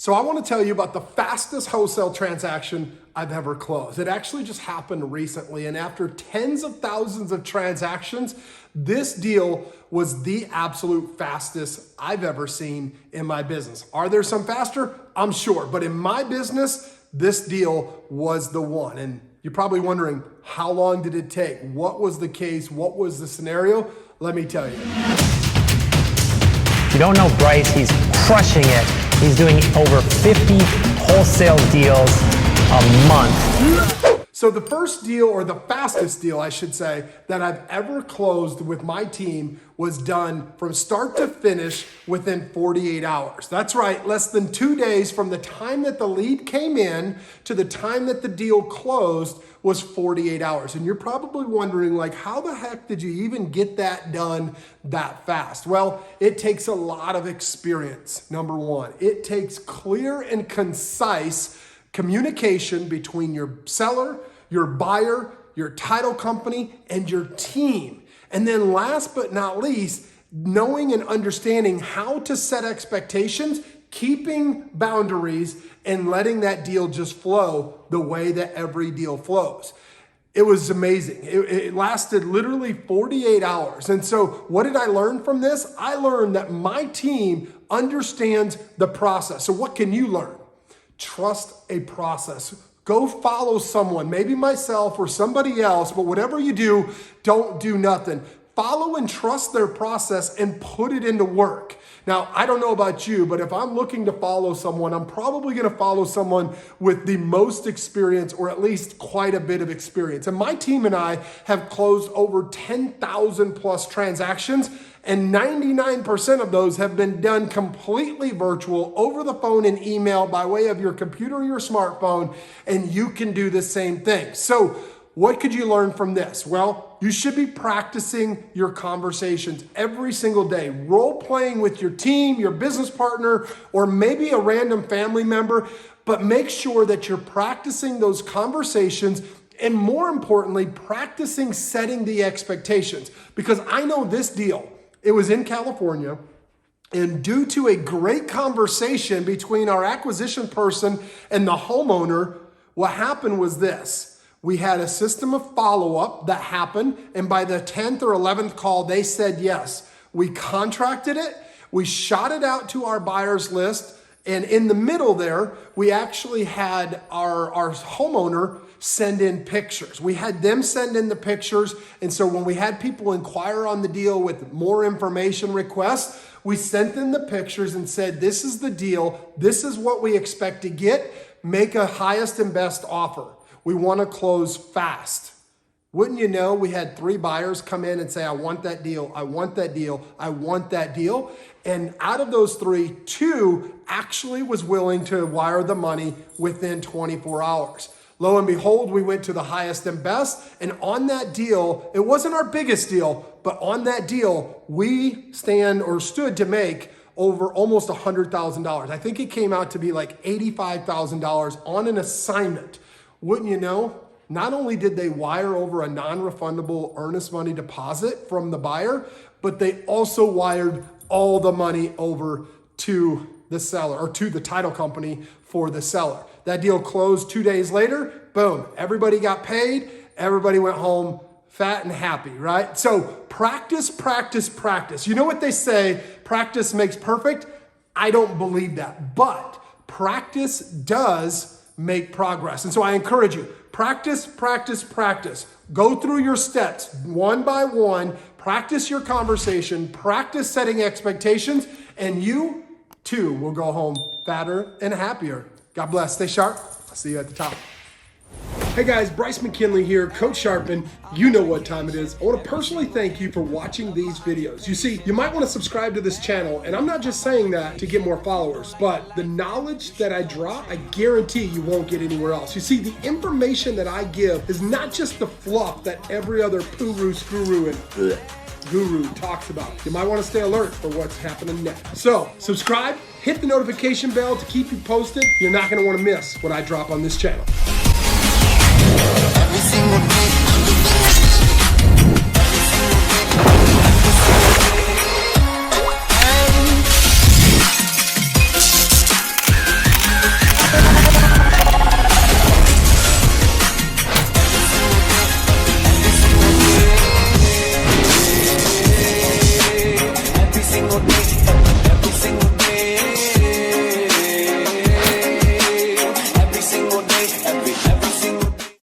So I want to tell you about the fastest wholesale transaction I've ever closed. It actually just happened recently, and after tens of thousands of transactions, this deal was the absolute fastest I've ever seen in my business. Are there some faster? I'm sure, but in my business, this deal was the one. And you're probably wondering, how long did it take? What was the case? What was the scenario? Let me tell you. If you don't know Bryce, he's crushing it. He's doing over 50 wholesale deals a month. So the first deal, or the fastest deal, I should say, that I've ever closed with my team was done from start to finish within 48 hours. That's right, less than 2 days from the time that the lead came in to the time that the deal closed was 48 hours. And you're probably wondering, like, how the heck did you even get that done that fast? Well, it takes a lot of experience, number one. It takes clear and concise communication between your seller, your buyer, your title company, and your team. And then last but not least, knowing and understanding how to set expectations, keeping boundaries, and letting that deal just flow the way that every deal flows. It was amazing. It lasted literally 48 hours. And so what did I learn from this? I learned that my team understands the process. So what can you learn? Trust a process. Go follow someone, maybe myself or somebody else, but whatever you do, don't do nothing. Follow and trust their process and put it into work. Now, I don't know about you, but if I'm looking to follow someone, I'm probably going to follow someone with the most experience, or at least quite a bit of experience. And my team and I have closed over 10,000 plus transactions, and 99% of those have been done completely virtual, over the phone and email, by way of your computer or your smartphone, and you can do the same thing. So what could you learn from this? Well, you should be practicing your conversations every single day, role playing with your team, your business partner, or maybe a random family member, but make sure that you're practicing those conversations, and more importantly, practicing setting the expectations. Because I know this deal, it was in California, and due to a great conversation between our acquisition person and the homeowner, what happened was this. We had a system of follow-up that happened, and by the 10th or 11th call, they said yes. We contracted it, we shot it out to our buyers list, and in the middle there, we actually had our homeowner send in pictures. We had them send in the pictures, and so when we had people inquire on the deal with more information requests, we sent them the pictures and said, this is the deal, this is what we expect to get, make a highest and best offer. We want to close fast. Wouldn't you know, we had 3 buyers come in and say, I want that deal, I want that deal, I want that deal. And out of those 3, 2 actually was willing to wire the money within 24 hours. Lo and behold, we went to the highest and best. And on that deal, it wasn't our biggest deal, but on that deal, we stood to make over almost $100,000. I think it came out to be like $85,000 on an assignment. Wouldn't you know, not only did they wire over a non-refundable earnest money deposit from the buyer, but they also wired all the money over to the seller, or to the title company for the seller. That deal closed 2 days later, boom, everybody got paid, everybody went home fat and happy, right? So practice, practice, practice. You know what they say, practice makes perfect? I don't believe that, but practice does make progress. And so I encourage you, practice, practice, practice. Go through your steps one by one, practice your conversation, practice setting expectations, and you too will go home fatter and happier. God bless. Stay sharp. I'll see you at the top. Hey guys, Bryce McKinley here, Coach Sharpen. You know what time it is. I want to personally thank you for watching these videos. You see, you might want to subscribe to this channel, and I'm not just saying that to get more followers, but the knowledge that I drop, I guarantee you won't get anywhere else. You see, the information that I give is not just the fluff that every other puru, screw, and guru talks about. You might want to stay alert for what's happening next. So, subscribe, hit the notification bell to keep you posted. You're not going to want to miss what I drop on this channel.